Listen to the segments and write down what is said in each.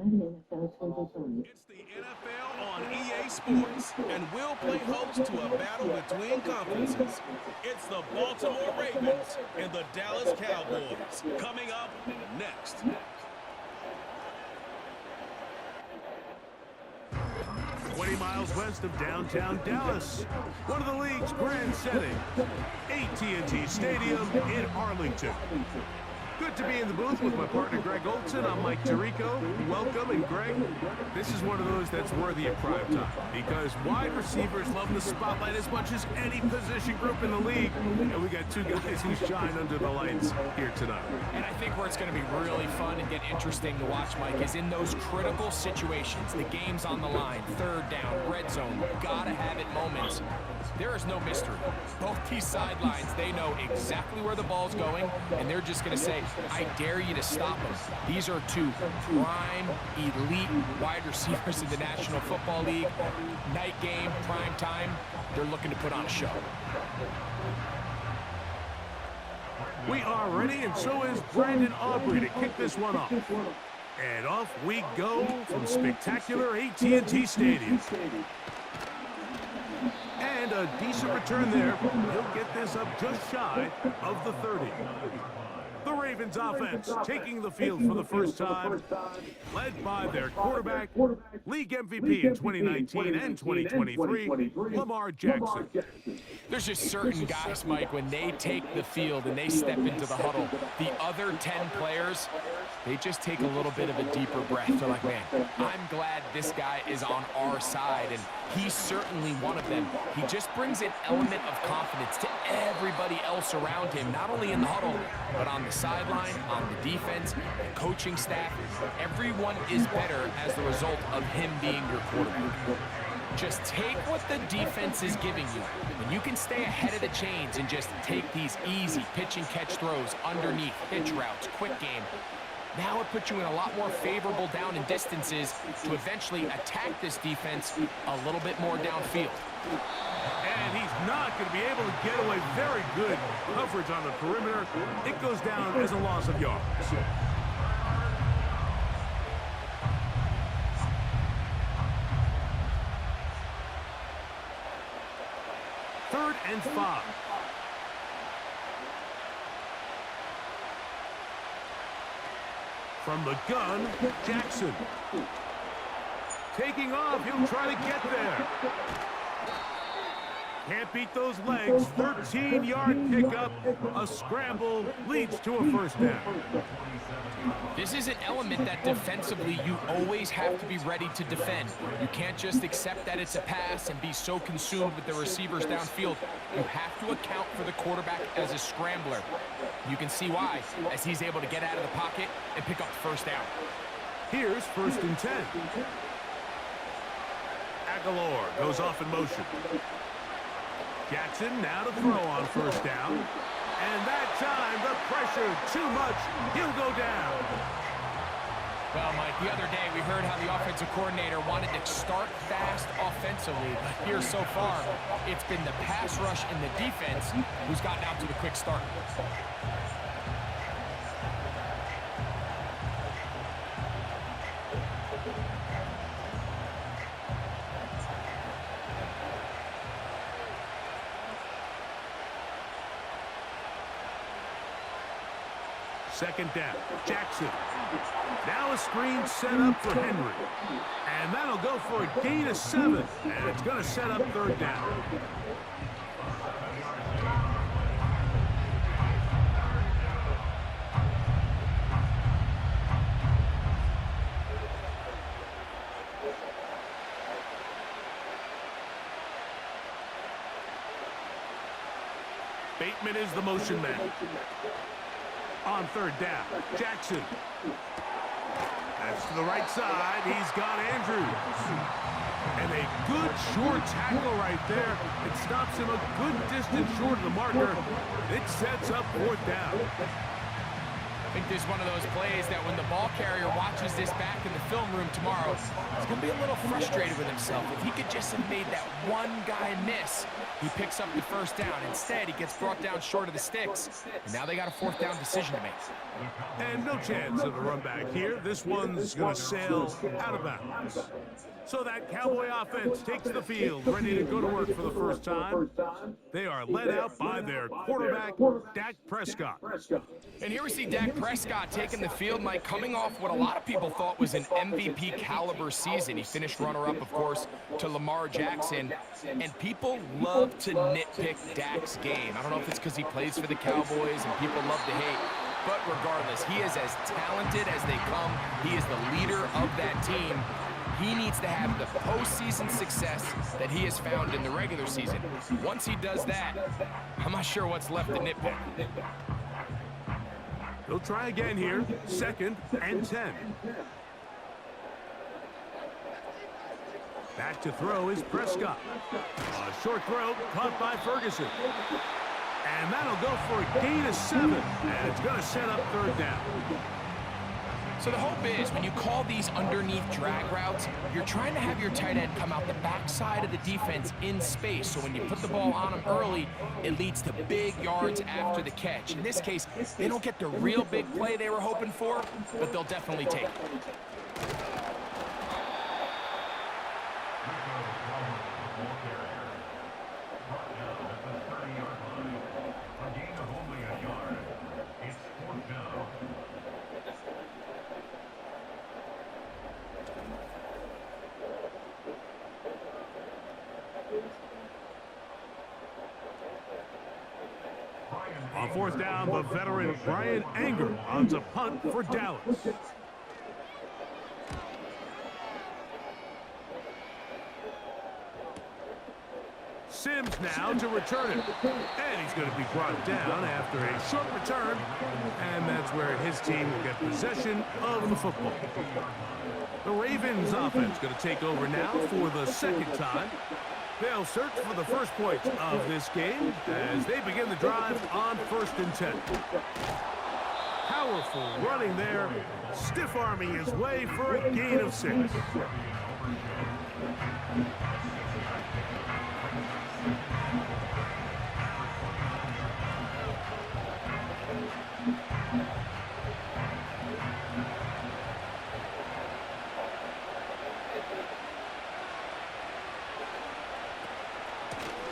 It's the NFL on EA Sports, and we'll play host to a battle between conferences. It's the Baltimore Ravens and the Dallas Cowboys. Coming up next. Miles west of downtown Dallas, one of the league's grand settings, AT&T Stadium in Arlington. Good to be in the booth with my partner Greg Olson. I'm Mike Tirico. Welcome, and Greg, this is one of those that's worthy of prime time because wide receivers love the spotlight as much as any position group in the league, and we got two guys who shine under the lights here tonight. And I think where it's going to be really fun and get interesting to watch, Mike, is in those critical situations. The game's on the line, third down, red zone, gotta have it moments. There is no mystery. Both these sidelines, they know exactly where the ball's going, and they're just going to say, I dare you to stop them. These are two prime, elite wide receivers in the National Football League. Night game, prime time, they're looking to put on a show. We are ready, and so is Brandon Aubrey to kick this one off. And off we go from spectacular AT&T Stadium. And a decent return there. He'll get this up just shy of the 30. The Ravens offense taking the field for the first time, led by their quarterback, league MVP in 2019 and 2023, Lamar Jackson. There's just certain guys, Mike, when they take the field and they step into the huddle, the other 10 players, they just take a little bit of a deeper breath. They're like, man, I'm glad this guy is on our side, and he's certainly one of them. He just brings an element of confidence to everybody else around him, not only in the huddle, but on the sideline, on the defense, the coaching staff. Everyone is better as the result of him being your quarterback. Just take what the defense is giving you. When you can stay ahead of the chains and just take these easy pitch and catch throws underneath, hitch routes, quick game, now it puts you in a lot more favorable down and distances to eventually attack this defense a little bit more downfield. And he's not going to be able to get away. Very good coverage on the perimeter. It goes down as a loss of yards. Third and 5. From the gun, Jackson. Taking off, he'll try to get there. Can't beat those legs. 13-yard pickup. A scramble leads to a first down. This is an element that defensively you always have to be ready to defend. You can't just accept that it's a pass and be so consumed with the receivers downfield. You have to account for the quarterback as a scrambler. You can see why, as he's able to get out of the pocket and pick up the first down. Here's first and 10. Aguilar goes off in motion. Jackson now to throw on first down. And that time, the pressure too much. He'll go down. Well, Mike, the other day we heard how the offensive coordinator wanted to start fast offensively. But here so far, it's been the pass rush and the defense who's gotten out to the quick start. Second down, Jackson. Now a screen set up for Henry. And that'll go for a gain of 7. And it's going to set up third down. Bateman is the motion man. On third down, Jackson. That's to the right side. He's got Andrews. And a good short tackle right there. It stops him a good distance short of the marker. It sets up fourth down. think there's one of those plays that when the ball carrier watches this back in the film room tomorrow, he's going to be a little frustrated with himself. If he could just have made that one guy miss, he picks up the first down. Instead, he gets brought down short of the sticks, and now they got a fourth down decision to make. And no chance of a run back here. This one's going to sail out of bounds. So that Cowboy offense takes the field, ready to go to work for the first time. They are led out by their quarterback, Dak Prescott. And here we see Dak Prescott taking the field, Mike, coming off what a lot of people thought was an MVP caliber season. He finished runner-up, of course, to Lamar Jackson. And people love to nitpick Dak's game. I don't know if it's because he plays for the Cowboys and people love to hate. But regardless, he is as talented as they come. He is the leader of that team. He needs to have the postseason success that he has found in the regular season. Once he does that, I'm not sure what's left to nitpick. They'll try again here, 2nd and 10. Back to throw is Prescott. A short throw caught by Ferguson. And that'll go for a gain of 7, and it's going to set up 3rd down. So the hope is when you call these underneath drag routes, you're trying to have your tight end come out the backside of the defense in space. So when you put the ball on him early, it leads to big yards after the catch. In this case, they don't get the real big play they were hoping for, but they'll definitely take it. On 4th down, the veteran Brian Anger on to punt for Dallas. Sims now to return it. And he's going to be brought down after a short return. And that's where his team will get possession of the football. The Ravens offense going to take over now for the 2nd time. They'll search for the first point of this game as they begin the drive on 1st and 10. Powerful running there, stiff-arming his way for a gain of 6.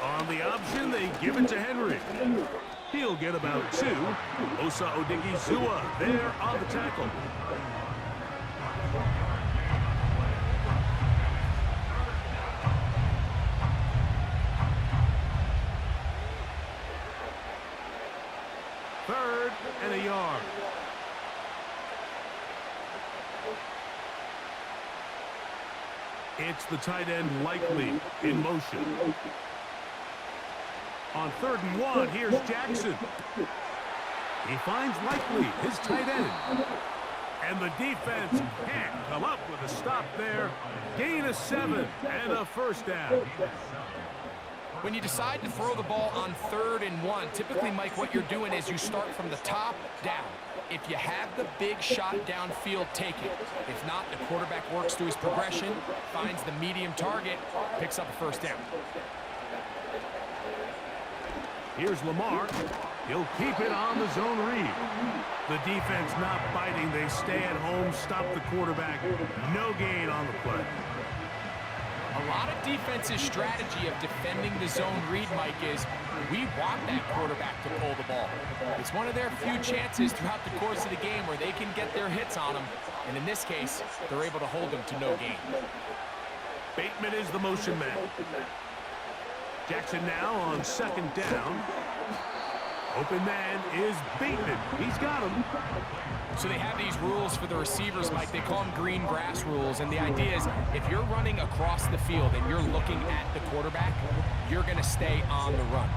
On the option, they give it to Henry. He'll get about 2. Osa Odigizua there on the tackle. Third and a yard. It's the tight end Likely in motion. On 3rd and 1, here's Jackson. He finds Likely, his tight end. And the defense can't come up with a stop there. Gain of 7 and a first down. When you decide to throw the ball on 3rd and 1, typically, Mike, what you're doing is you start from the top down. If you have the big shot downfield, take it. If not, the quarterback works through his progression, finds the medium target, picks up a first down. Here's Lamar. He'll keep it on the zone read. The defense not biting. They stay at home, stop the quarterback. No gain on the play. A lot of defense's strategy of defending the zone read, Mike, is we want that quarterback to pull the ball. It's one of their few chances throughout the course of the game where they can get their hits on him. And in this case, they're able to hold him to no gain. Bateman is the motion man. Jackson now on 2nd down. Open man is Bateman. He's got him. So they have these rules for the receivers, Mike. They call them green grass rules. And the idea is if you're running across the field and you're looking at the quarterback, you're going to stay on the run.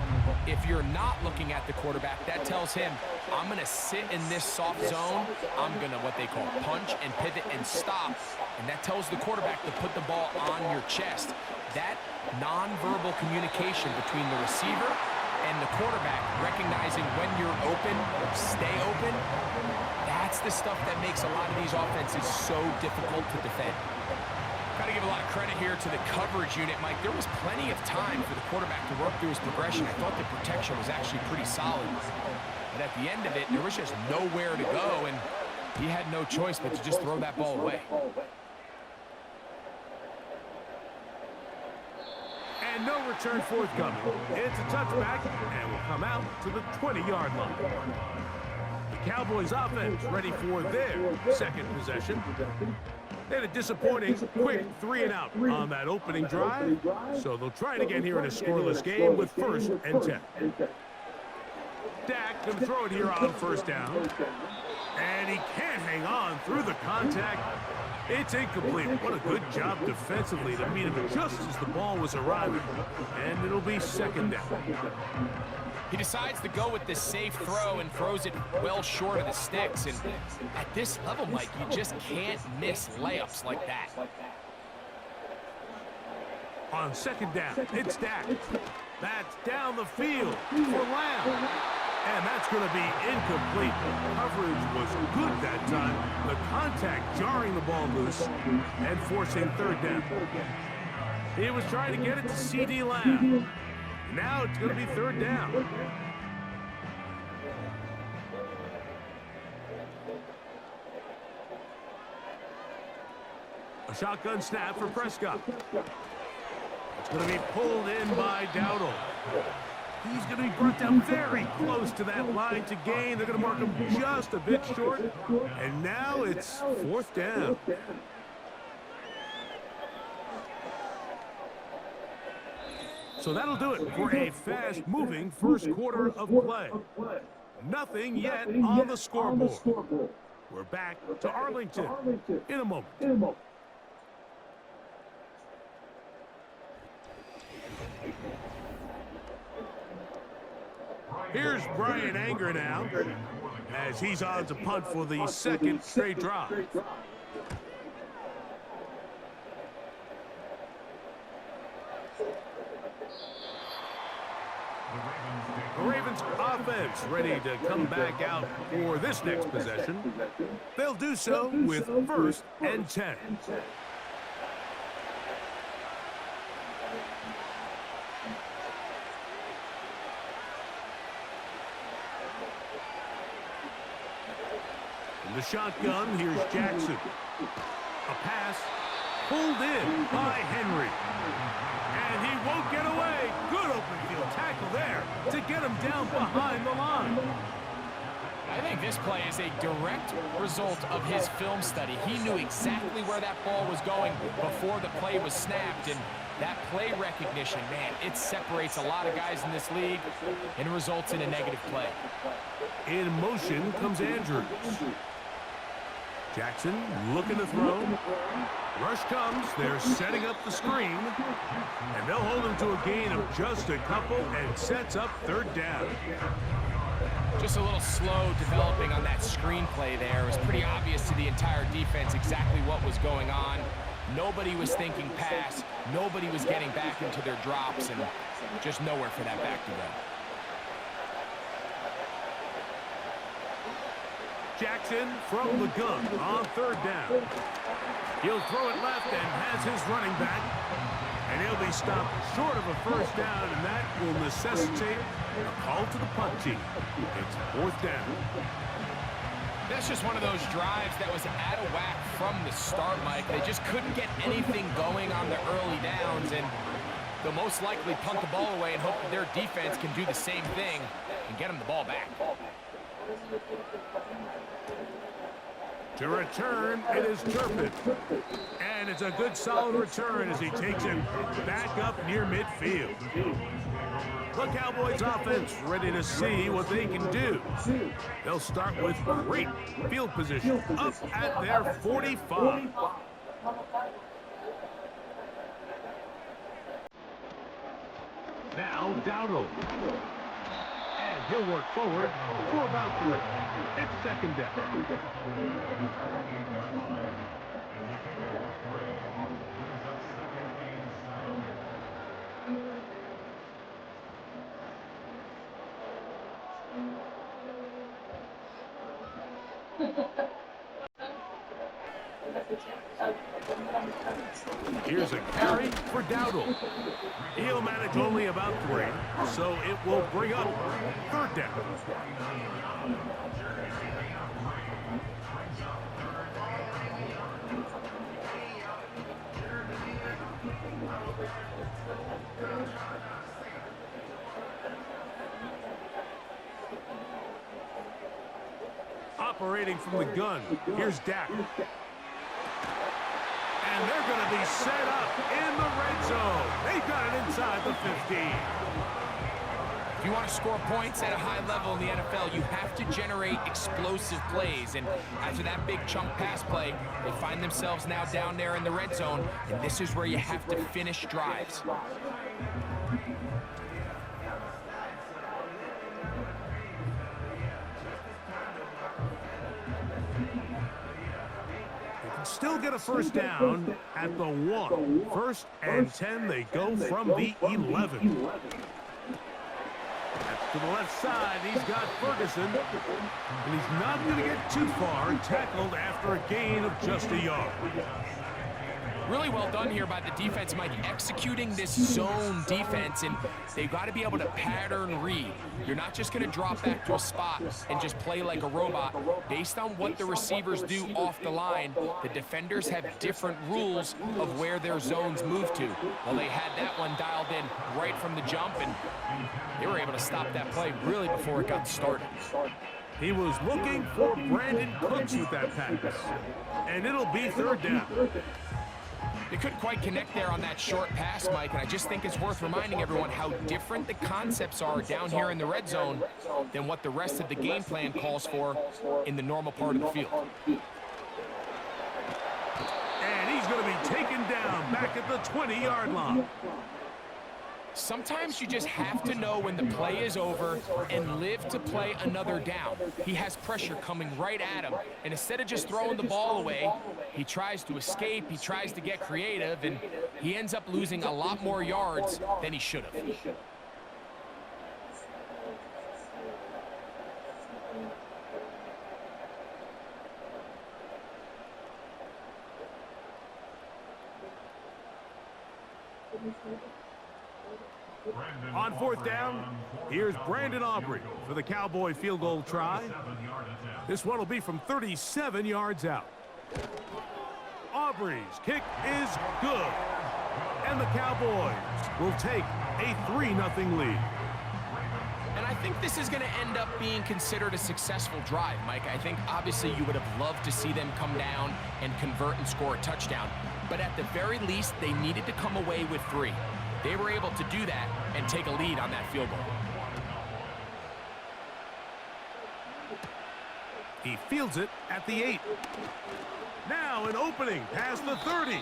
If you're not looking at the quarterback, that tells him, I'm going to sit in this soft zone. I'm going to what they call punch and pivot and stop. And that tells the quarterback to put the ball on your chest. That nonverbal communication between the receiver And the quarterback recognizing when you're open, stay open, that's the stuff that makes a lot of these offenses so difficult to defend. Got to give a lot of credit here to the coverage unit, Mike. There was plenty of time for the quarterback to work through his progression. I thought the protection was actually pretty solid. But at the end of it, there was just nowhere to go, and he had no choice but to just throw that ball away. And no return forthcoming. It's a touchback, and will come out to the 20-yard line. The Cowboys offense ready for their second possession. They had a disappointing quick 3-and-out on that opening drive, so they'll try it again here in a scoreless game with 1st and 10. Dak can throw it here on 1st down, and he can't hang on through the contact. It's incomplete. What a good job defensively to meet him just as the ball was arriving, and it'll be 2nd down. He decides to go with the safe throw and throws it well short of the sticks. And at this level, Mike, you just can't miss layups like that. On 2nd down, it's Dak. That's down the field for Lamb. And that's going to be incomplete. Coverage was good that time. The contact jarring the ball loose and forcing 3rd down. He was trying to get it to C.D. Lamb. Now it's going to be 3rd down. A shotgun snap for Prescott. It's going to be pulled in by Dowdle. He's going to be brought down very close to that line to gain. They're going to mark him just a bit short. And now it's 4th down. So that'll do it for a fast-moving first quarter of play. Nothing yet on the scoreboard. We're back to Arlington in a moment. Here's Brian Anger now, as he's on to punt for the 2nd straight drive. The Ravens offense ready to come back out for this next possession. They'll do so with 1st and 10. In the shotgun, here's Jackson. A pass pulled in by Henry. And he won't get away. Good open field tackle there to get him down behind the line. I think this play is a direct result of his film study. He knew exactly where that ball was going before the play was snapped. And that play recognition, man, it separates a lot of guys in this league and results in a negative play. In motion comes Andrews. Jackson looking to throw. Rush comes. They're setting up the screen. And they'll hold him to a gain of just a couple and sets up 3rd down. Just a little slow developing on that screenplay there. It was pretty obvious to the entire defense exactly what was going on. Nobody was thinking pass. Nobody was getting back into their drops, and just nowhere for that back to go. Jackson from the gun on 3rd down. He'll throw it left and has his running back. And he'll be stopped short of a 1st down, and that will necessitate a call to the punt team. It's 4th down. That's just one of those drives that was out of whack from the start, Mike. They just couldn't get anything going on the early downs, and they'll most likely punt the ball away and hope that their defense can do the same thing and get them the ball back. To return, it is Turpin. And it's a good solid return as he takes it back up near midfield. The Cowboys offense ready to see what they can do. They'll start with great field position up at their 45. Now Dowdle. And he'll work forward for about 3. It's 2nd down. Here's a carry for Dowdle. He'll manage only about 3, so it will bring up 3rd down. Operating from the gun, here's Dak. And they're going to be set up in the red zone. They've got it inside the 15. If you want to score points at a high level in the NFL, you have to generate explosive plays. And after that big chunk pass play, they find themselves now down there in the red zone. And this is where you have to finish drives. Still get a 1st down at the 1. 1st and 10, they go from the 11. To the left side, he's got Ferguson, and he's not going to get too far, tackled after a gain of just a yard. Really well done here by the defense, Mike, executing this zone defense, and they've got to be able to pattern read. You're not just going to drop back to a spot and just play like a robot. Based on what the receivers do off the line, the defenders have different rules of where their zones move to. Well, they had that one dialed in right from the jump, and they were able to stop that play really before it got started. He was looking for Brandon Cooks with that pass, and it'll be 3rd down. They couldn't quite connect there on that short pass, Mike, and I just think it's worth reminding everyone how different the concepts are down here in the red zone than what the rest of the game plan calls for in the normal part of the field. And he's going to be taken down back at the 20-yard line. Sometimes you just have to know when the play is over and live to play another down. He has pressure coming right at him, and instead of just throwing the ball away, he tries to escape, he tries to get creative, and he ends up losing a lot more yards than he should have. On 4th down, here's Brandon Aubrey for the Cowboy field goal try. This one will be from 37 yards out. Aubrey's kick is good. And the Cowboys will take a 3-0 lead. And I think this is going to end up being considered a successful drive, Mike. I think obviously you would have loved to see them come down and convert and score a touchdown. But at the very least, they needed to come away with 3. They were able to do that and take a lead on that field goal. He fields it at the 8. Now an opening past the 30.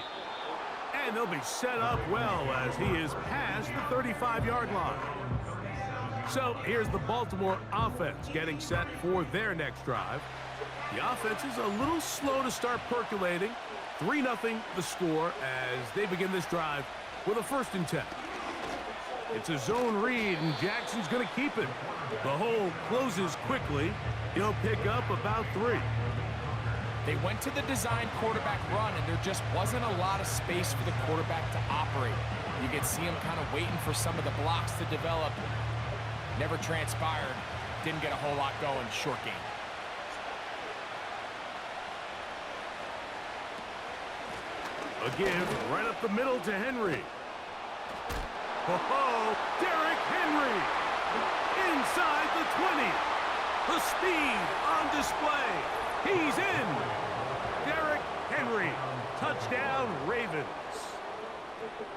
And they'll be set up well as he is past the 35-yard line. So here's the Baltimore offense getting set for their next drive. The offense is a little slow to start percolating. 3-0 the score as they begin this drive with a 1st and 10. It's a zone read, and Jackson's going to keep it. The hole closes quickly. He'll pick up about 3. They went to the design quarterback run, and there just wasn't a lot of space for the quarterback to operate. You could see him kind of waiting for some of the blocks to develop. Never transpired. Didn't get a whole lot going. Short game. A give right up the middle to Henry. Oh, Derrick Henry inside the 20. The speed on display. He's in. Derrick Henry. Touchdown, Ravens.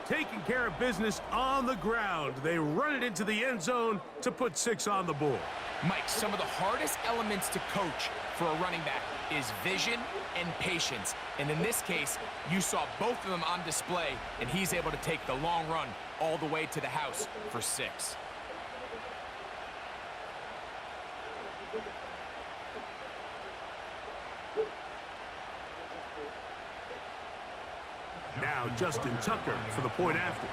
Taking care of business on the ground. They run it into the end zone to put 6 on the board. Mike, some of the hardest elements to coach for a running back is vision and patience. And in this case, you saw both of them on display, and he's able to take the long run all the way to the house for 6. Now Justin Tucker for the point after.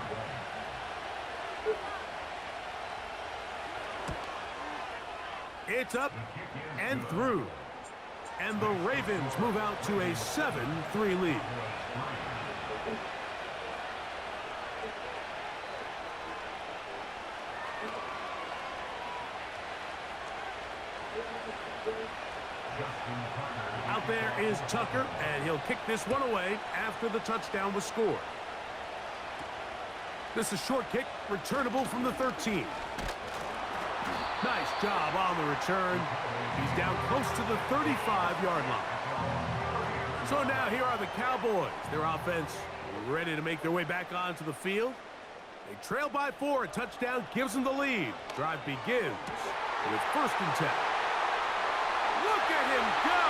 It's up and through. And the Ravens move out to a 7-3 lead. Out there is Tucker, and he'll kick this one away after the touchdown was scored. This is a short kick, returnable from the 13. Nice job on the return. He's down close to the 35-yard line. So now here are the Cowboys. Their offense ready to make their way back onto the field. They trail by 4. A touchdown gives them the lead. Drive begins with 1st and 10. Look at him go!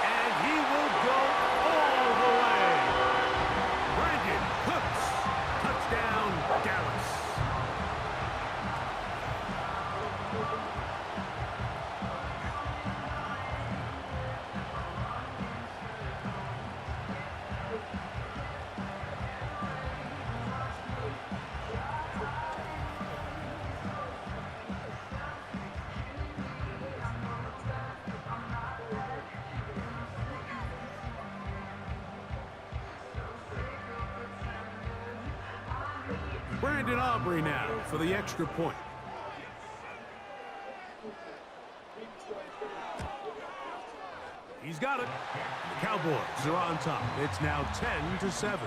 And he will go all the way. Brandon Cooks. Touchdown, Dallas. Brandon Aubrey now for the extra point. He's got it. The Cowboys are on top. It's now 10-7.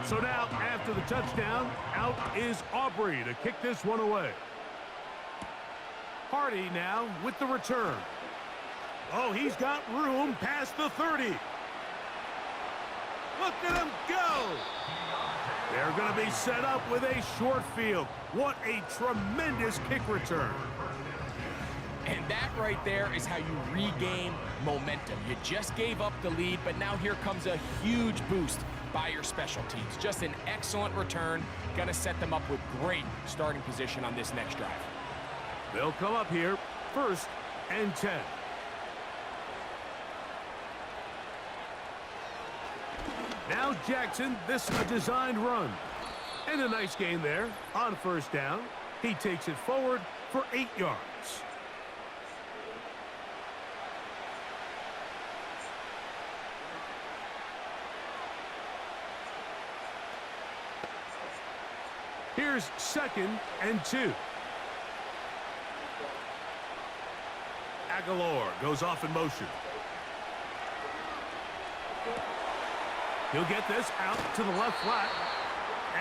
So now, after the touchdown, out is Aubrey to kick this one away. Hardy now with the return. Oh, he's got room past the 30. Look at him go! They're going to be set up with a short field. What a tremendous kick return. And that right there is how you regain momentum. You just gave up the lead, but now here comes a huge boost by your special teams. Just an excellent return. Going to set them up with great starting position on this next drive. They'll come up here, 1st and 10. Now Jackson, this a designed run. And a nice gain there on 1st down. He takes it forward for 8 yards. Here's 2nd and 2. Aguilar goes off in motion. He'll get this out to the left flat.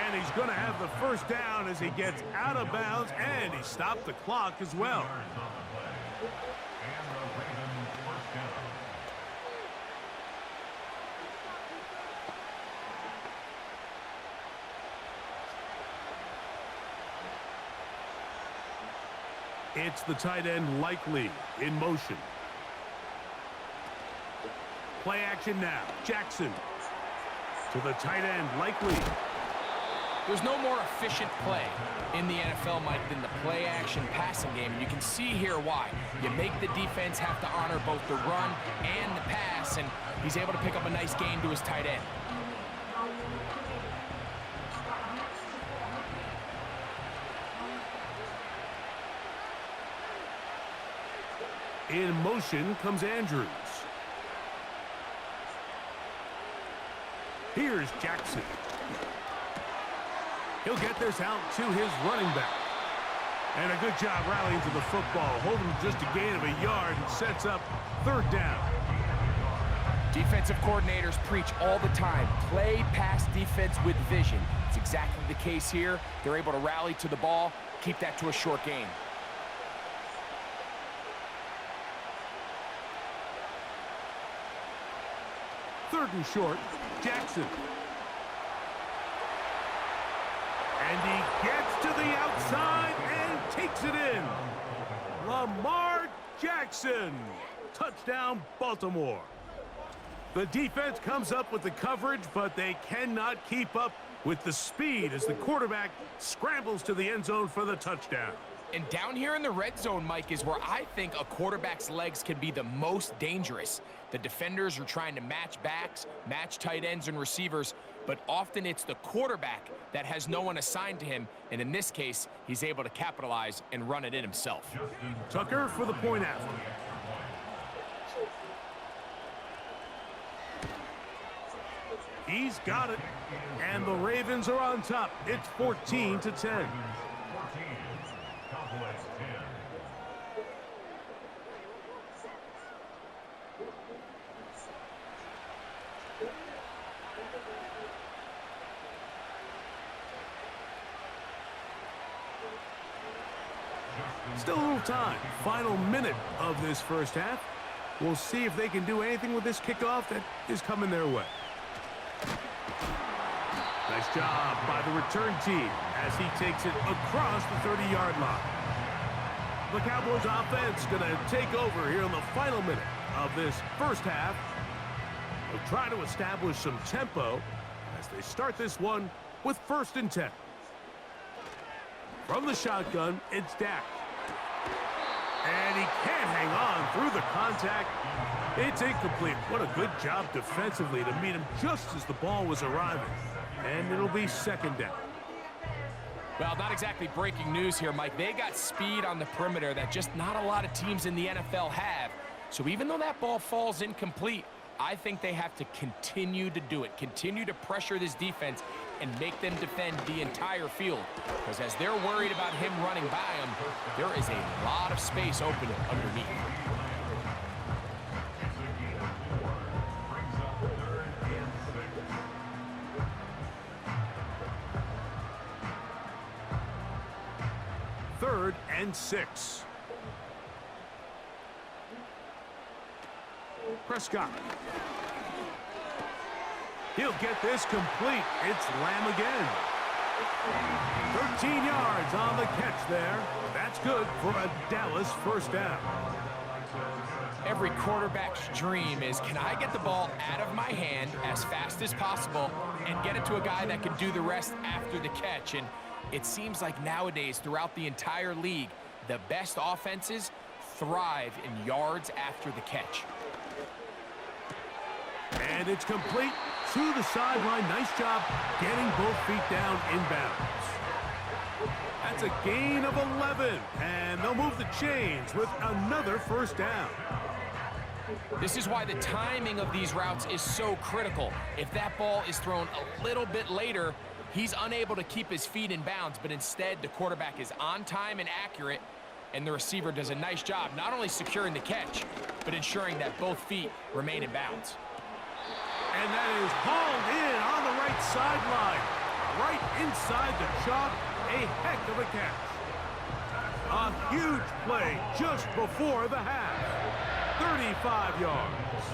And he's going to have the 1st down as he gets out of bounds. And he stopped the clock as well. It's the tight end Likely in motion. Play action now. Jackson to the tight end Likely. There's no more efficient play in the NFL, Mike, than the play action passing game. And you can see here why. You make the defense have to honor both the run and the pass, and he's able to pick up a nice gain to his tight end. In motion comes Andrews. Here's Jackson. He'll get this out to his running back. And a good job rallying to the football. Holding just a gain of a yard and sets up 3rd down. Defensive coordinators preach all the time. Play pass defense with vision. It's exactly the case here. They're able to rally to the ball, keep that to a short gain. Third and short, Jackson. And he gets to the outside and takes it in. Lamar Jackson. Touchdown, Baltimore. The defense comes up with the coverage, but they cannot keep up with the speed as the quarterback scrambles to the end zone for the touchdown. And down here in the red zone, Mike, is where I think a quarterback's legs can be the most dangerous. The defenders are trying to match backs, match tight ends and receivers, but often it's the quarterback that has no one assigned to him, and in this case, he's able to capitalize and run it in himself. Tucker for the point after. He's got it, and the Ravens are on top. It's 14-10. Still a little time. Final minute of this first half. We'll see if they can do anything with this kickoff that is coming their way. Nice job by the return team as he takes it across the 30-yard line. The Cowboys offense going to take over here in the final minute of this first half. They'll try to establish some tempo as they start this one with 1st and 10. From the shotgun, it's Dak. And he can't hang on through the contact. It's incomplete. What a good job defensively to meet him just as the ball was arriving. And it'll be 2nd down. Well, not exactly breaking news here, Mike. They got speed on the perimeter that just not a lot of teams in the NFL have. So even though that ball falls incomplete, I think they have to continue to do it, continue to pressure this defense and make them defend the entire field. Because as they're worried about him running by them, there is a lot of space open underneath. Third and 6. Prescott. He'll get this complete. It's Lamb again. 13 yards on the catch there. That's good for a Dallas 1st down. Every quarterback's dream is, can I get the ball out of my hand as fast as possible and get it to a guy that can do the rest after the catch? And it seems like nowadays throughout the entire league, the best offenses thrive in yards after the catch. And it's complete to the sideline. Nice job getting both feet down inbounds. That's a gain of 11, and they'll move the chains with another 1st down. This is why the timing of these routes is so critical. If that ball is thrown a little bit later, he's unable to keep his feet in bounds, but instead the quarterback is on time and accurate, and the receiver does a nice job not only securing the catch, but ensuring that both feet remain in bounds. And that is hauled in on the right sideline. Right inside the chalk. A heck of a catch. A huge play just before the half. 35 yards.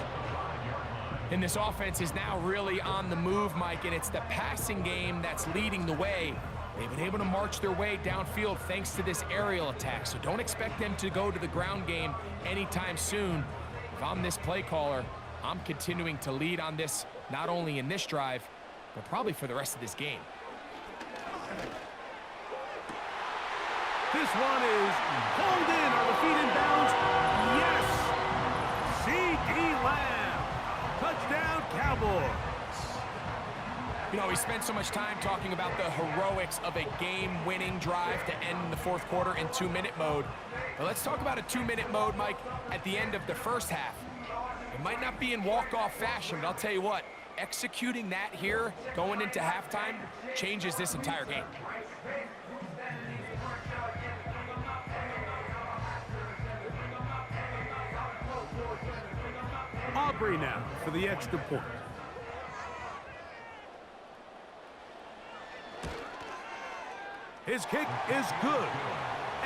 And this offense is now really on the move, Mike, and it's the passing game that's leading the way. They've been able to march their way downfield thanks to this aerial attack, so don't expect them to go to the ground game anytime soon. If I'm this play caller, I'm continuing to lead on this, not only in this drive, but probably for the rest of this game. This one is pulled in on the feet in bounds. Yes! C.D. Lamb. Touchdown, Cowboys. You know, we spent so much time talking about the heroics of a game-winning drive to end the 4th quarter in 2-minute mode. But let's talk about a 2-minute mode, Mike, at the end of the first half. It might not be in walk-off fashion, but I'll tell you what, executing that here going into halftime changes this entire game. Aubrey now for the extra point. His kick is good.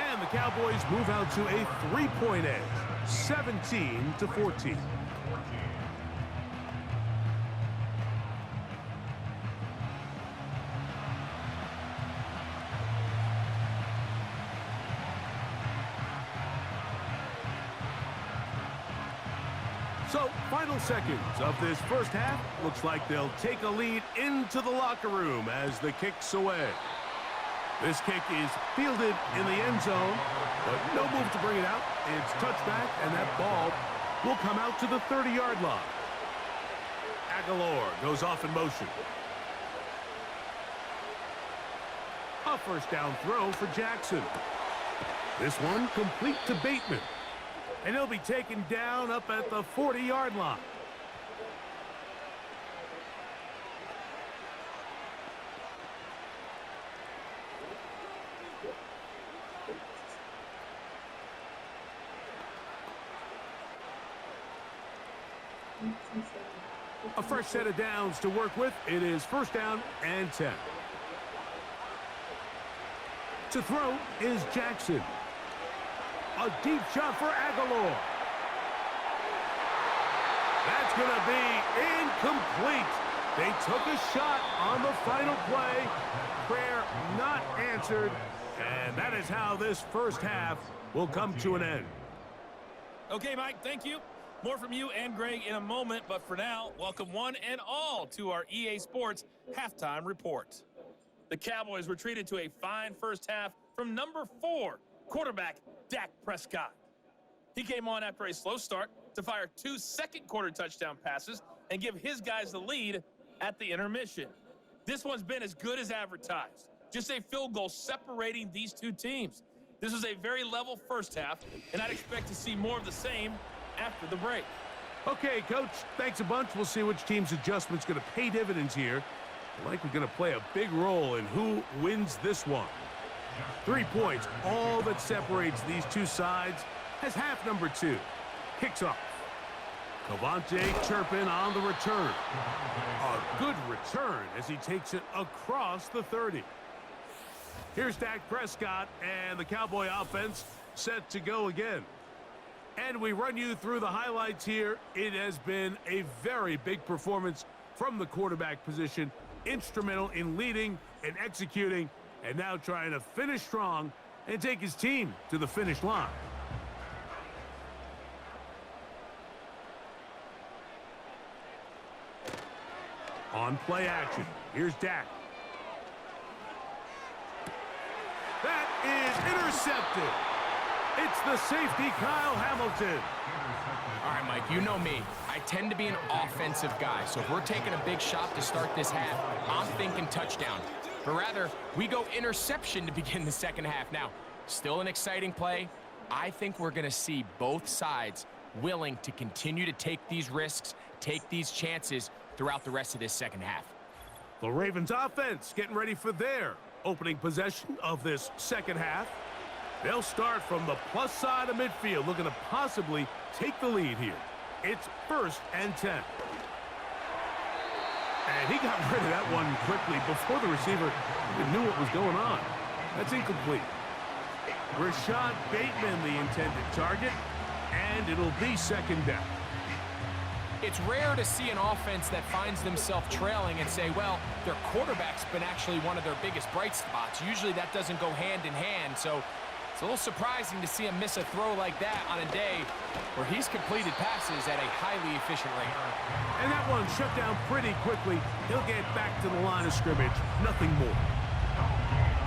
And the Cowboys move out to a 3-point edge, 17-14. So, final seconds of this first half. Looks like they'll take a lead into the locker room as the kick's away. This kick is fielded in the end zone, but no move to bring it out. It's touchback, and that ball will come out to the 30-yard line. Aguilar goes off in motion. A first down throw for Jackson. This one complete to Bateman. And he'll be taken down up at the 40-yard line. A fresh set of downs to work with. It is first down and 10. To throw is Jackson. A deep shot for Aguilar. That's going to be incomplete. They took a shot on the final play. Prayer not answered. And that is how this first half will come to an end. Okay, Mike, thank you. More from you and Greg in a moment, but for now, welcome one and all to our EA Sports Halftime Report. The Cowboys were treated to a fine first half from number 4, quarterback Dak Prescott. He came on after a slow start to fire 2 second-quarter touchdown passes and give his guys the lead at the intermission. This one's been as good as advertised. Just a field goal separating these two teams. This was a very level first half, and I'd expect to see more of the same after the break. Okay, Coach, thanks a bunch. We'll see which team's adjustment's going to pay dividends here. Likely going to play a big role in who wins this one. 3 points, all that separates these two sides, as half number 2 kicks off. Cavante Turpin on the return. A good return as he takes it across the 30. Here's Dak Prescott and the Cowboy offense set to go again. And we run you through the highlights here. It has been a very big performance from the quarterback position. Instrumental in leading and executing, and now trying to finish strong and take his team to the finish line. On play action, here's Dak. That is intercepted. It's the safety, Kyle Hamilton. All right, Mike, you know me. I tend to be an offensive guy, so if we're taking a big shot to start this half, I'm thinking touchdown. But rather, we go interception to begin the second half. Now, still an exciting play. I think we're going to see both sides willing to continue to take these risks, take these chances throughout the rest of this second half. The Ravens offense getting ready for their opening possession of this second half. They'll start from the plus side of midfield, looking to possibly take the lead here. It's first and 10. And he got rid of that one quickly before the receiver even knew what was going on. That's incomplete. Rashad Bateman, the intended target, and it'll be second down. It's rare to see an offense that finds themselves trailing and say, well, their quarterback's been actually one of their biggest bright spots. Usually that doesn't go hand in hand, so it's a little surprising to see him miss a throw like that on a day where he's completed passes at a highly efficient rate. And that one shut down pretty quickly. He'll get back to the line of scrimmage. Nothing more.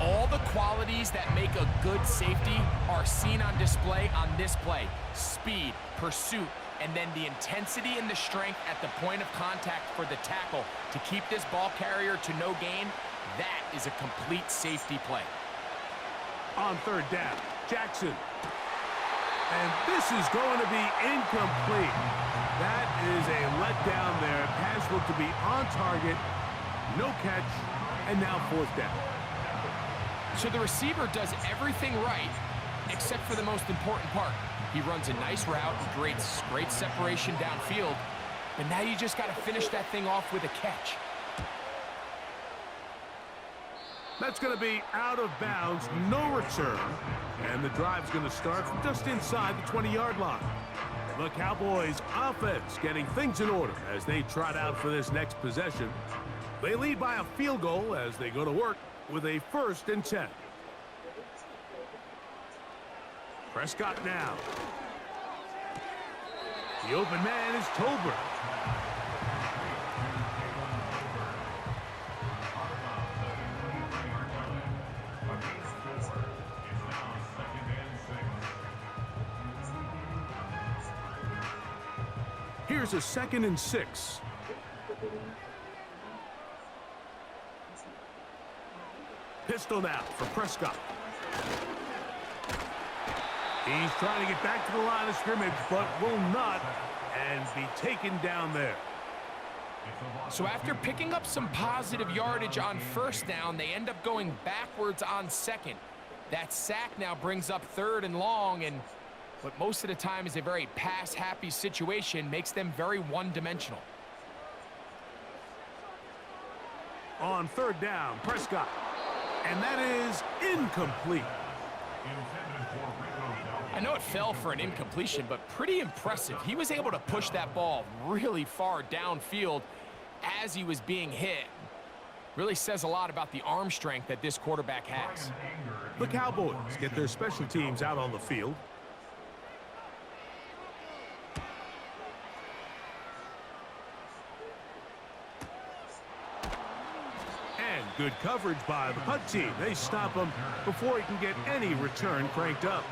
All the qualities that make a good safety are seen on display on this play. Speed, pursuit, and then the intensity and the strength at the point of contact for the tackle to keep this ball carrier to no gain. That is a complete safety play. On third down, Jackson. And this is going to be incomplete. That is a letdown there. Pass looked to be on target. No catch. And now fourth down. So the receiver does everything right, except for the most important part. He runs a nice route and creates great separation downfield. But now you just got to finish that thing off with a catch. That's going to be out of bounds, no return. And the drive's going to start from just inside the 20-yard line. The Cowboys offense getting things in order as they trot out for this next possession. They lead by a field goal as they go to work with a first and 10. Prescott now. The open man is Tolbert. Here's a 2nd and 6. Pistol now for Prescott. He's trying to get back to the line of scrimmage, but will not, and be taken down there. So after picking up some positive yardage on 1st down, they end up going backwards on 2nd. That sack now brings up 3rd and long, and what most of the time is a very pass-happy situation makes them very one-dimensional. On 3rd down, Prescott. And that is incomplete. I know it fell for an incompletion, but pretty impressive. He was able to push that ball really far downfield as he was being hit. Really says a lot about the arm strength that this quarterback has. The Cowboys get their special teams out on the field. And good coverage by the punt team. They stop him before he can get any return cranked up.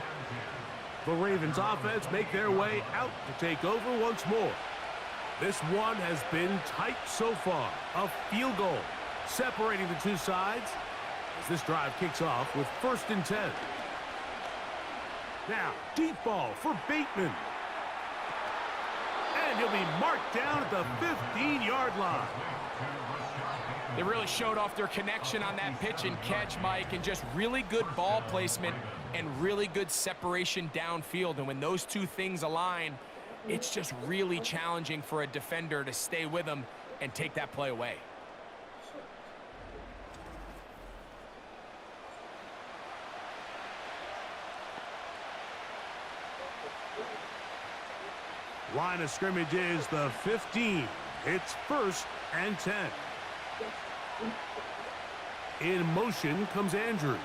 The Ravens offense make their way out to take over once more. This one has been tight so far. A field goal separating the two sides as this drive kicks off with 1st and 10. Now, deep ball for Bateman. And he'll be marked down at the 15-yard line. They really showed off their connection on that pitch and catch, Mike, and just really good ball placement and really good separation downfield. And when those two things align, it's just really challenging for a defender to stay with them and take that play away. Line of scrimmage is the 15. It's 1st and 10. In motion comes Andrews.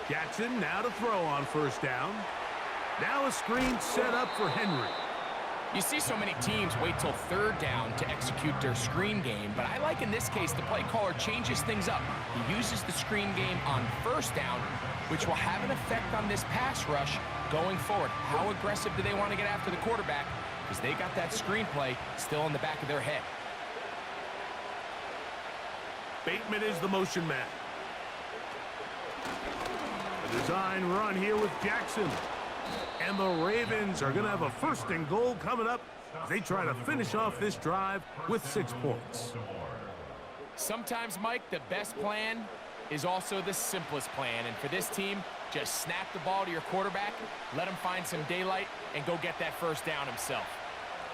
Jackson now to throw on 1st down. Now a screen set up for Henry. You see so many teams wait till 3rd down to execute their screen game, but I like in this case the play caller changes things up. He uses the screen game on 1st down, which will have an effect on this pass rush going forward. How aggressive do they want to get after the quarterback? Because they got that screen play still in the back of their head. Bateman is the motion man. A design run here with Jackson. And the Ravens are going to have a 1st and goal coming up as they try to finish off this drive with 6 points. Sometimes, Mike, the best plan is also the simplest plan. And for this team, just snap the ball to your quarterback, let him find some daylight, and go get that 1st down himself.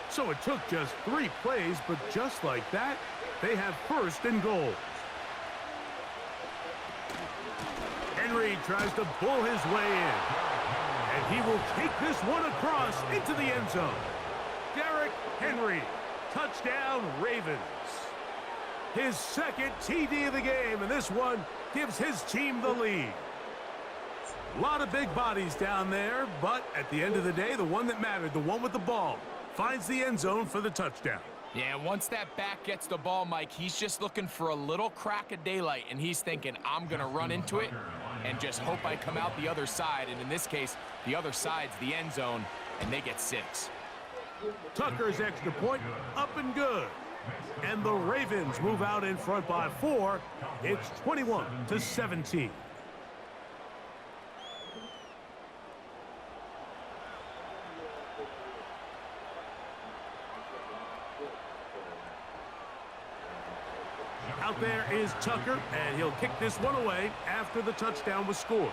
So it took just 3 plays, but just like that, they have 1st and goal. Henry tries to pull his way in. And he will take this one across into the end zone. Derrick Henry, touchdown Ravens. His 2nd TD of the game, and this one gives his team the lead. A lot of big bodies down there, but at the end of the day, the one that mattered, the one with the ball, finds the end zone for the touchdown. Yeah, once that back gets the ball, Mike, he's just looking for a little crack of daylight, and he's thinking, I'm going to run into it and just hope I come out the other side. And in this case, the other side's the end zone, and they get 6. Tucker's extra point up and good. And the Ravens move out in front by 4. It's 21-17. Out there is Tucker, and he'll kick this one away after the touchdown was scored.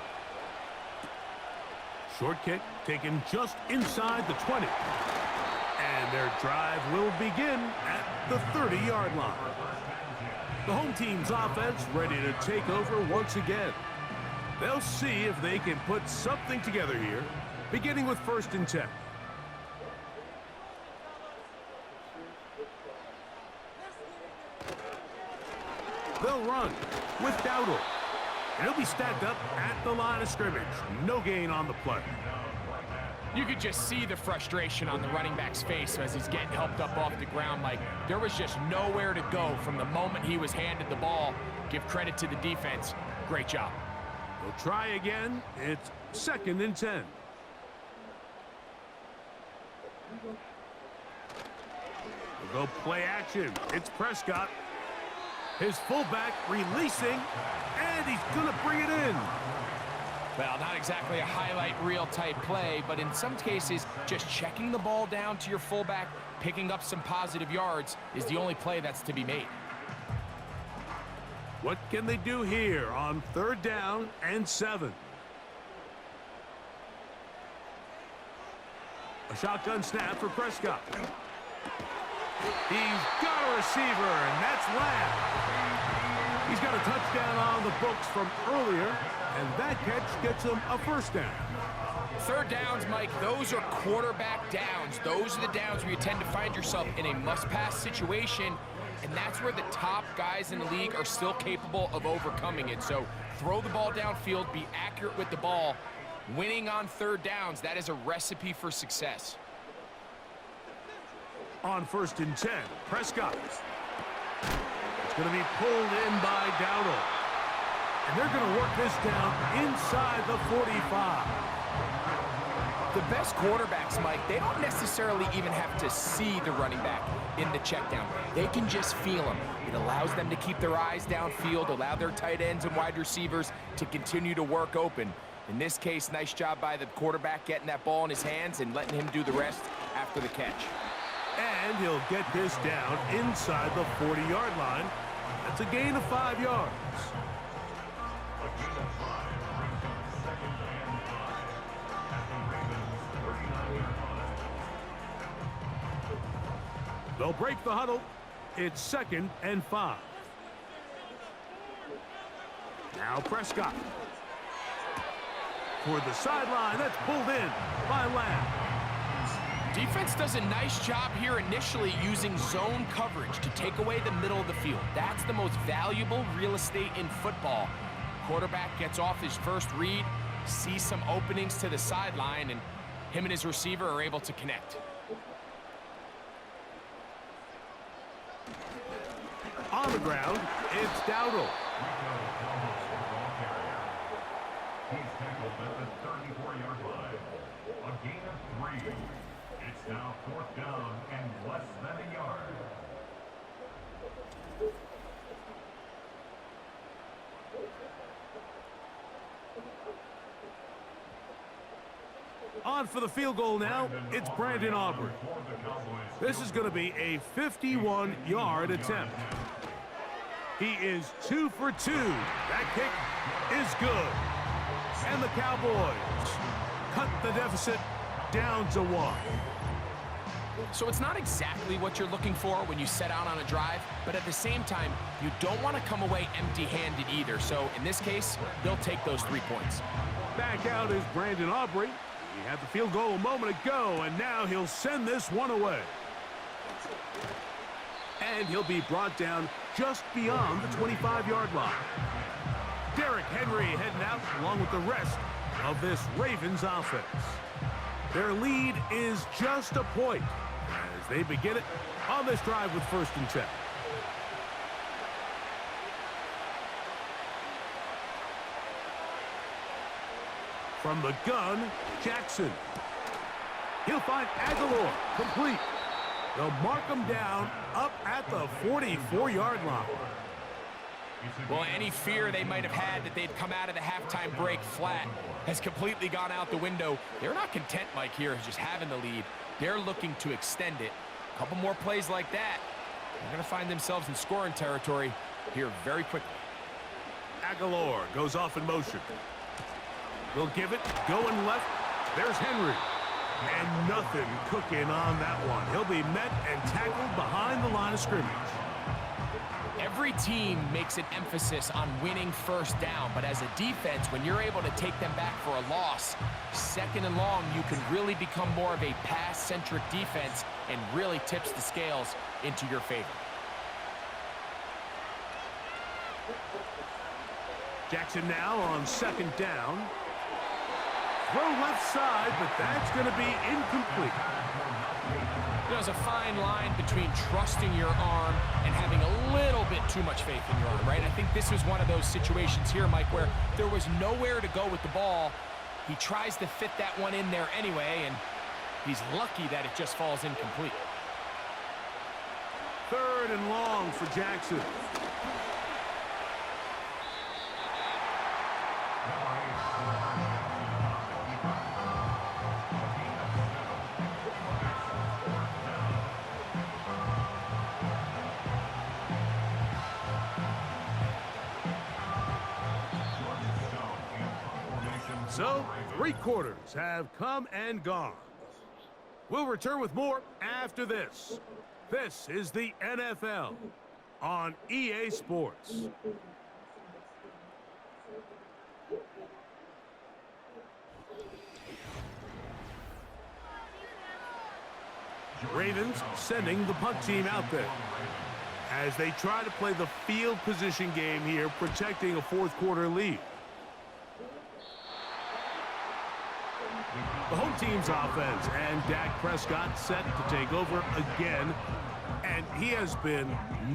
Short kick taken just inside the 20. And their drive will begin at the 30-yard line. The home team's offense ready to take over once again. They'll see if they can put something together here, beginning with 1st and 10. They'll run with Dowdle. And he'll be stacked up at the line of scrimmage. No gain on the play. You could just see the frustration on the running back's face as he's getting helped up off the ground. Like, there was just nowhere to go from the moment he was handed the ball. Give credit to the defense. Great job. They'll try again. It's 2nd and 10. We'll go play action. It's Prescott. His fullback releasing, and he's going to bring it in. Well, not exactly a highlight reel type play, but in some cases, just checking the ball down to your fullback, picking up some positive yards is the only play that's to be made. What can they do here on 3rd down and 7? A shotgun snap for Prescott. He's got a receiver, and that's Lamb. He's got a touchdown on the books from earlier, and that catch gets him a 1st down. 3rd downs, Mike, those are quarterback downs. Those are the downs where you tend to find yourself in a must-pass situation, and that's where the top guys in the league are still capable of overcoming it. So throw the ball downfield, be accurate with the ball. Winning on 3rd downs, that is a recipe for success. On 1st and 10, Prescott. It's going to be pulled in by Dowdle. And they're going to work this down inside the 45. The best quarterbacks, Mike, they don't necessarily even have to see the running back in the check down. They can just feel him. It allows them to keep their eyes downfield, allow their tight ends and wide receivers to continue to work open. In this case, nice job by the quarterback getting that ball in his hands and letting him do the rest after the catch. And he'll get this down inside the 40-yard line. That's a gain of 5 yards. They'll break the huddle. It's 2nd and 5. Now Prescott. Toward the sideline, that's pulled in by Lamb. Defense does a nice job here initially using zone coverage to take away the middle of the field. That's the most valuable real estate in football. Quarterback gets off his first read, sees some openings to the sideline, and him and his receiver are able to connect. On the ground, it's Dowdle. He's tackled at the 34-yard line. A gain of 3. It's now 4th down and less than a yard. On for the field goal now, it's Brandon Aubrey. This is going to be a 51-yard attempt. He is 2 for 2. That kick is good. And the Cowboys cut the deficit down to 1. So it's not exactly what you're looking for when you set out on a drive, but at the same time, you don't want to come away empty-handed either. So in this case, they'll take those 3 points. Back out is Brandon Aubrey. He had the field goal a moment ago, and now he'll send this one away. And he'll be brought down just beyond the 25-yard line. Derrick Henry heading out along with the rest of this Ravens offense. Their lead is just a point as they begin it on this drive with 1st and 10. From the gun, Jackson. He'll find Aguilar, complete. They'll mark him down up at the 44-yard line. Well, any fear they might have had that they'd come out of the halftime break flat has completely gone out the window. They're not content, Mike, here just having the lead. They're looking to extend it. A couple more plays like that, they're going to find themselves in scoring territory here very quickly. Aguilar goes off in motion. They'll give it, going left. There's Henry. And nothing cooking on that one. He'll be met and tackled behind the line of scrimmage. Every team makes an emphasis on winning 1st down, but as a defense, when you're able to take them back for a loss, 2nd and long, you can really become more of a pass-centric defense and really tips the scales into your favor. Jackson now on 2nd down. Throw left side, but that's going to be incomplete. There's a fine line between trusting your arm and having a little bit too much faith in your arm, right? I think this was one of those situations here, Mike, where there was nowhere to go with the ball. He tries to fit that one in there anyway, and he's lucky that it just falls incomplete. 3rd and long for Jackson. So, 3 quarters have come and gone. We'll return with more after this. This is the NFL on EA Sports. Ravens sending the punt team out there as they try to play the field position game here, protecting a 4th quarter lead. The home team's offense, and Dak Prescott set to take over again. And he has been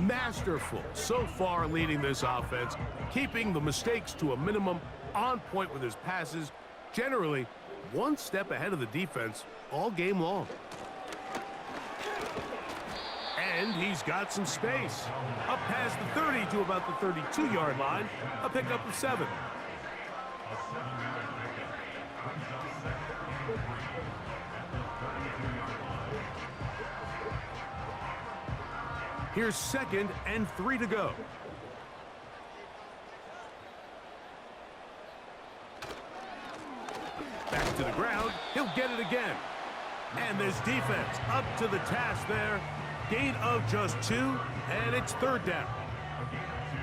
masterful so far leading this offense, keeping the mistakes to a minimum, on point with his passes, generally one step ahead of the defense all game long. And he's got some space. Up past the 30 to about the 32-yard line, a pickup of 7. Here's 2nd and 3 to go. Back to the ground. He'll get it again. And this defense up to the task there. Gain of just 2, and it's 3rd down.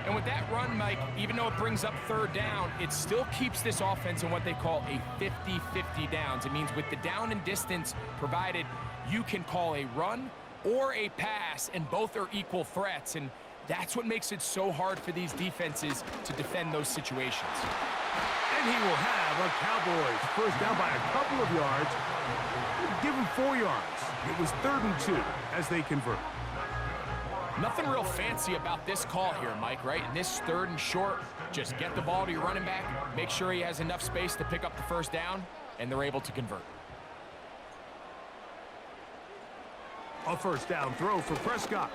And with that run, Mike, even though it brings up 3rd down, it still keeps this offense in what they call a 50-50 downs. It means with the down and distance provided, you can call a run or a pass, and both are equal threats. And that's what makes it so hard for these defenses to defend those situations. And he will have a Cowboys 1st down by a couple of yards. Give him 4 yards. It was 3rd and 2 as they convert. Nothing real fancy about this call here, Mike, right? In this 3rd and short, just get the ball to your running back, make sure he has enough space to pick up the 1st down, and they're able to convert. A 1st down throw for Prescott.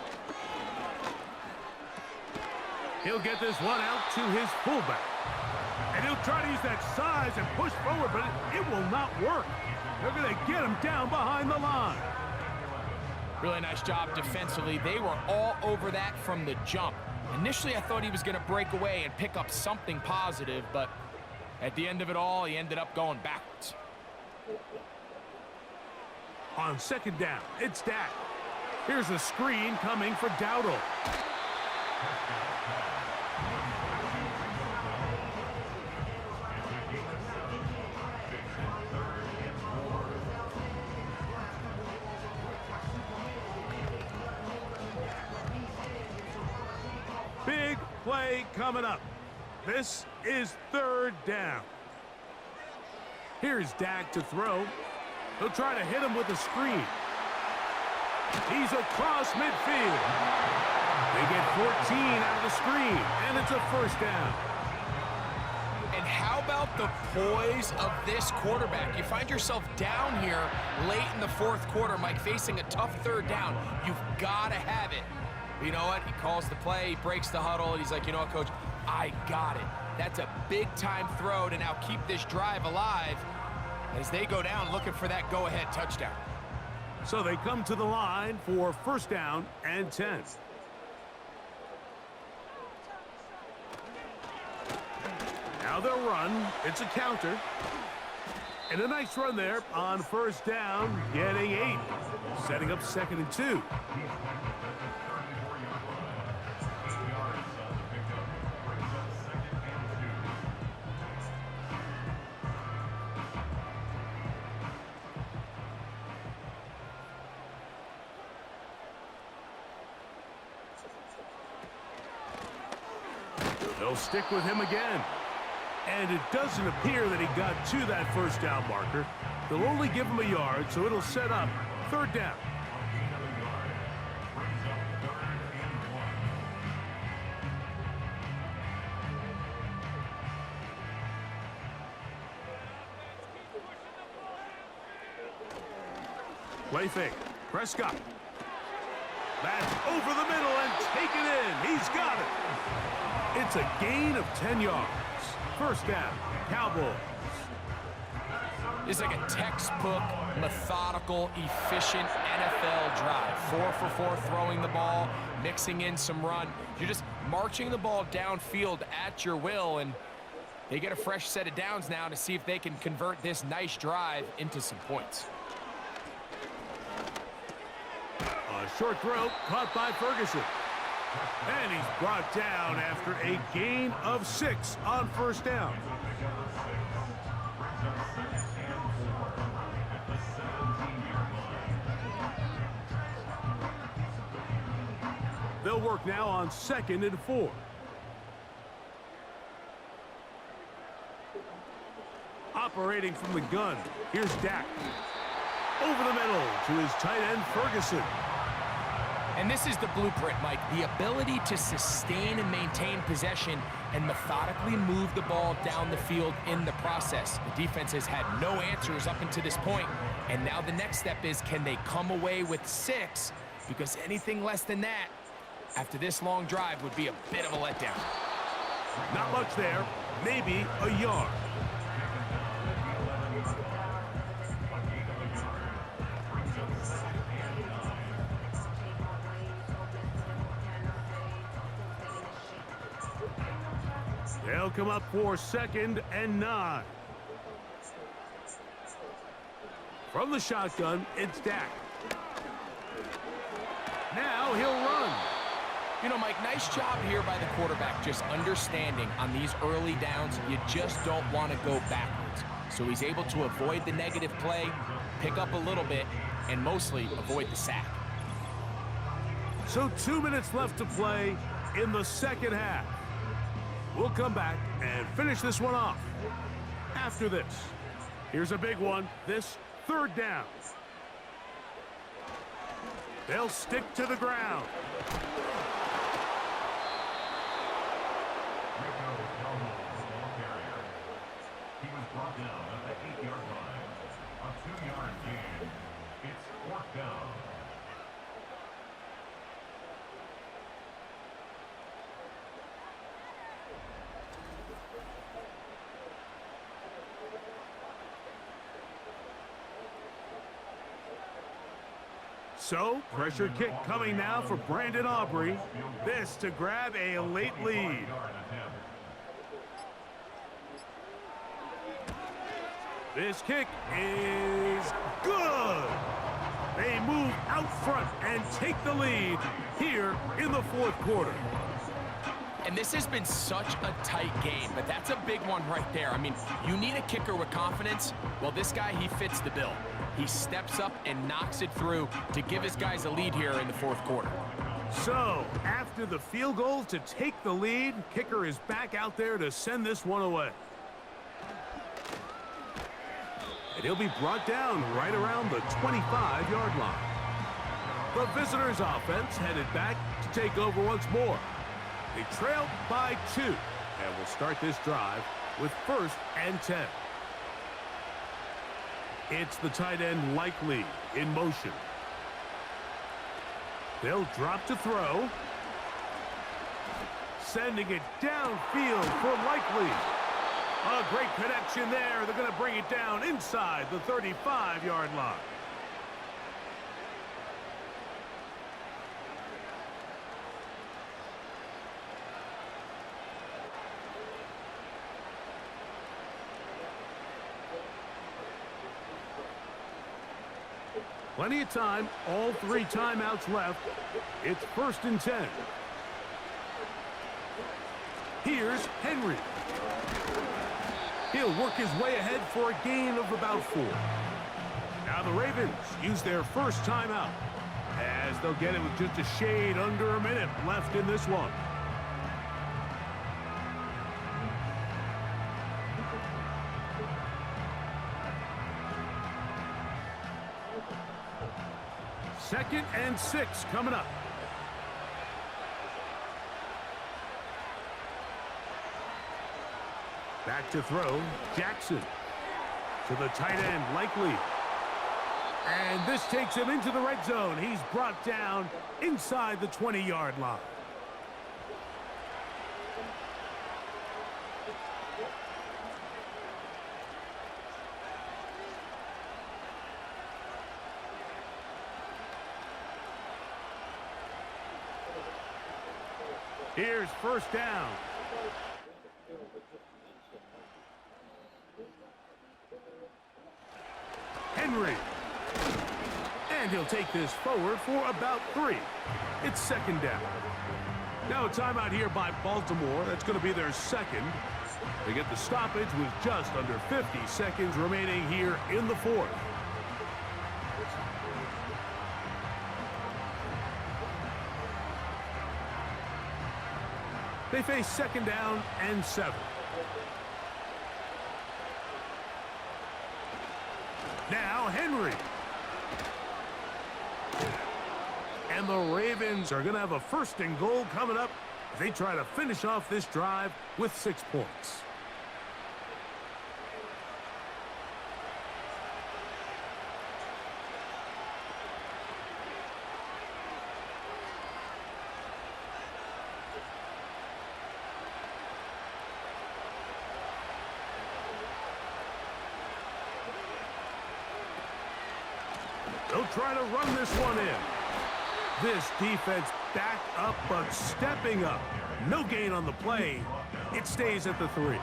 He'll get this one out to his fullback. And he'll try to use that size and push forward, but it will not work. They're going to get him down behind the line. Really nice job defensively. They were all over that from the jump. Initially, I thought he was going to break away and pick up something positive, but at the end of it all, he ended up going backwards. On 2nd down, it's Dak. Here's a screen coming for Dowdle. Big play coming up. This is 3rd down. Here's Dak to throw. He'll try to hit him with a screen. He's across midfield. They get 14 out of the screen, and it's a 1st down. And how about the poise of this quarterback? You find yourself down here late in the 4th quarter, Mike, facing a tough 3rd down. You've got to have it. But you know what? He calls the play, he breaks the huddle, and he's like, you know what, Coach? I got it. That's a big-time throw to now keep this drive alive as they go down looking for that go-ahead touchdown. So they come to the line for 1st down and 10. Now they'll run. It's a counter. And a nice run there on 1st down, getting 8. Setting up 2nd and 2. They'll stick with him again. And it doesn't appear that he got to that 1st down marker. They'll only give him a yard, so it'll set up 3rd down. Play fake. Prescott. That's over the middle and take it in. He's got it. It's a gain of 10 yards. First down, Cowboys. It's like a textbook, methodical, efficient NFL drive. 4 for 4 throwing the ball, mixing in some run. You're just marching the ball downfield at your will, and they get a fresh set of downs now to see if they can convert this nice drive into some points. A short throw caught by Ferguson. And he's brought down after a gain of 6 on first down. They'll work now on 2nd and 4. Operating from the gun, here's Dak. Over the middle to his tight end, Ferguson. And this is the blueprint, Mike. The ability to sustain and maintain possession and methodically move the ball down the field in the process. The defense has had no answers up until this point, and now the next step is, can they come away with 6? Because anything less than that, after this long drive, would be a bit of a letdown. Not much there, maybe a yard. They'll come up for 2nd and 9. From the shotgun, it's Dak. Now he'll run. You know, Mike, nice job here by the quarterback, just understanding on these early downs, you just don't want to go backwards. So he's able to avoid the negative play, pick up a little bit, and mostly avoid the sack. So 2 minutes left to play in the second half. We'll come back and finish this one off after this. Here's a big one, this 3rd down. They'll stick to the ground. He was brought down at the 8-yard line. A 2-yard gain. It's 4th down. So, pressure kick coming now for Brandon Aubrey. This to grab a late lead. This kick is good. They move out front and take the lead here in the 4th quarter. And this has been such a tight game, but that's a big one right there. I mean, you need a kicker with confidence. Well, this guy, he fits the bill. He steps up and knocks it through to give his guys a lead here in the 4th quarter. So, after the field goal to take the lead, kicker is back out there to send this one away. And he'll be brought down right around the 25-yard line. The visitors' offense headed back to take over once more. They trail by 2, and will start this drive with 1st and 10. It's the tight end Likely in motion. They'll drop to throw. Sending it downfield for Likely. A great connection there. They're going to bring it down inside the 35-yard line. Plenty of time, all 3 timeouts left. It's 1st and 10. Here's Henry. He'll work his way ahead for a gain of about 4. Now the Ravens use their first timeout, as they'll get it with just a shade under a minute left in this one. Second and 6 coming up. Back to throw, Jackson. To the tight end, Likely. And this takes him into the red zone. He's brought down inside the 20-yard line. Here's first down. Henry. And he'll take this forward for about 3. It's second down. Now a timeout here by Baltimore. That's going to be their second. They get the stoppage with just under 50 seconds remaining here in the fourth. They face second down and 7. Now Henry. And the Ravens are going to have a first and goal coming up. They try to finish off this drive with 6 points. They'll try to run this one in. This defense back up, but stepping up. No gain on the play. It stays at the 3.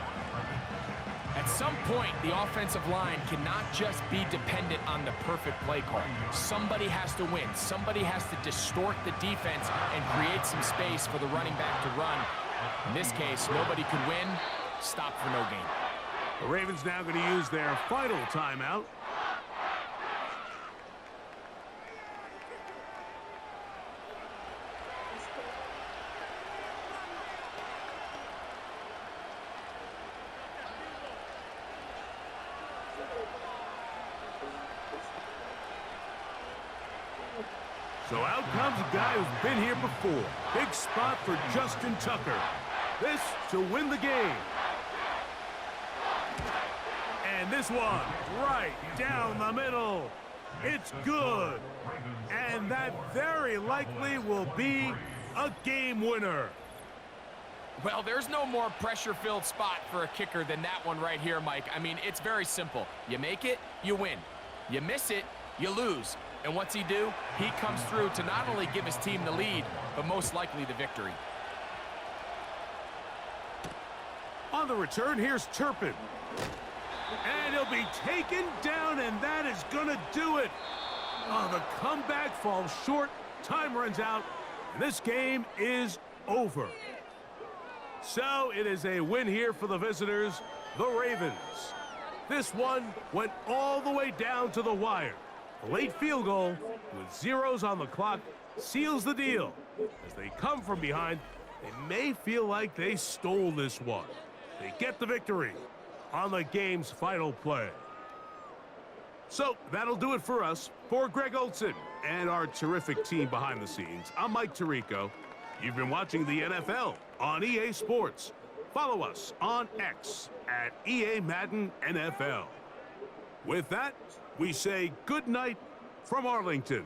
At some point, the offensive line cannot just be dependent on the perfect play call. Somebody has to win. Somebody has to distort the defense and create some space for the running back to run. In this case, nobody could win. Stop for no gain. The Ravens now going to use their final timeout. So out comes a guy who's been here before. Big spot for Justin Tucker. This to win the game. And this one right down the middle. It's good. And that very likely will be a game winner. Well, there's no more pressure-filled spot for a kicker than that one right here, Mike. I mean, it's very simple. You make it, you win. You miss it, you lose. And what's he do? He comes through to not only give his team the lead, but most likely the victory. On the return, here's Turpin. And he'll be taken down, and that is going to do it. Oh, the comeback falls short. Time runs out. And this game is over. So it is a win here for the visitors, the Ravens. This one went all the way down to the wire. A late field goal with zeros on the clock seals the deal. As they come from behind, they may feel like they stole this one. They get the victory on the game's final play. So that'll do it for us. For Greg Olson and our terrific team behind the scenes, I'm Mike Tirico. You've been watching the NFL on EA Sports. Follow us on X at EA Madden NFL. With that, we say good night from Arlington.